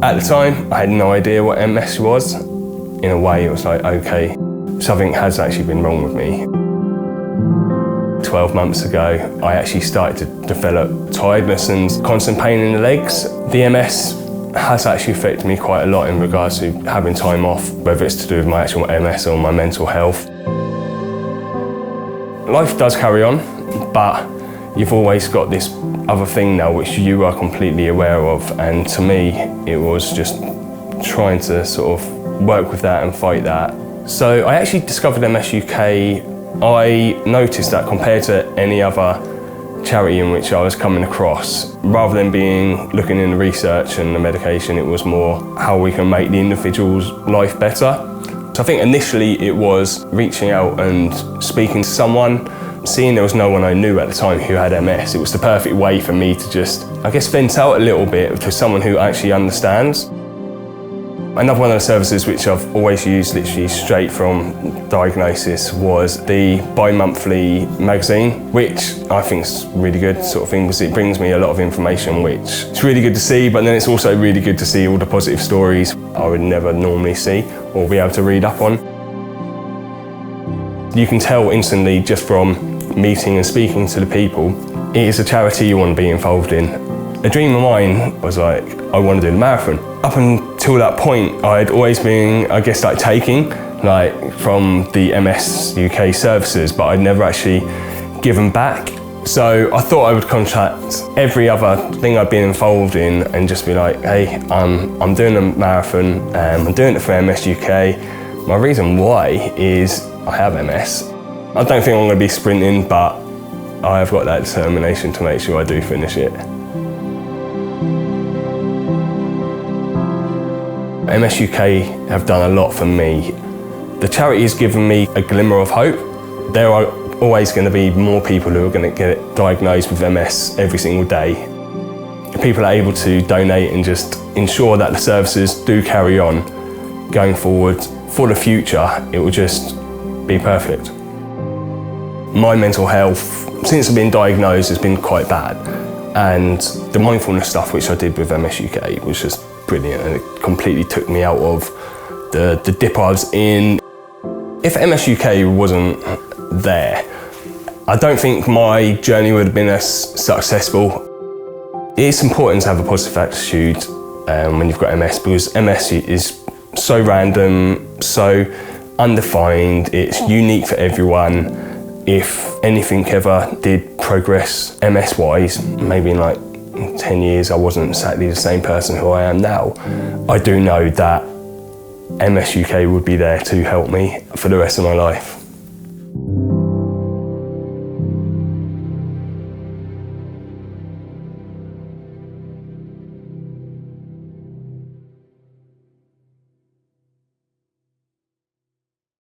At the time, I had no idea what MS was. In a way, it was like, okay, something has actually been wrong with me. 12 months ago, I actually started to develop tiredness and constant pain in the legs. The MS has actually affected me quite a lot in regards to having time off, whether it's to do with my actual MS or my mental health. Life does carry on, but you've always got this other thing now which you are completely aware of, and to me it was just trying to sort of work with that and fight that. So I actually discovered MS UK. I noticed that compared to any other charity in which I was coming across, rather than looking in the research and the medication, it was more how we can make the individual's life better. So I think initially it was reaching out and speaking to someone, seeing there was no one I knew at the time who had MS. It was the perfect way for me to just, I guess, vent out a little bit to someone who actually understands. Another one of the services which I've always used literally straight from diagnosis was the bi-monthly magazine, which I think is really good sort of thing because it brings me a lot of information which it's really good to see, but then it's also really good to see all the positive stories I would never normally see or be able to read up on. You can tell instantly just from meeting and speaking to the people, it is a charity you want to be involved in. A dream of mine was like, I want to do the marathon. Up until that point, I'd always been, I guess, like taking from the MS UK services, but I'd never actually given back. So I thought I would contact every other thing I'd been involved in and just be like, hey, I'm doing a marathon, I'm doing it for MS UK. My reason why is I have MS. I don't think I'm going to be sprinting, but I have got that determination to make sure I do finish it. MS UK have done a lot for me. The charity has given me a glimmer of hope. There are always going to be more people who are going to get diagnosed with MS every single day. People are able to donate and just ensure that the services do carry on going forward. For the future, it will just be perfect. My mental health, since I've been diagnosed, has been quite bad. And the mindfulness stuff which I did with MS UK was just brilliant, and it completely took me out of the dip I was in. If MS UK wasn't there, I don't think my journey would have been as successful. It's important to have a positive attitude when you've got MS, because MS is so random, so undefined, it's unique for everyone. If anything ever did progress MS-wise, maybe in like 10 years I wasn't exactly the same person who I am now, I do know that MS UK would be there to help me for the rest of my life.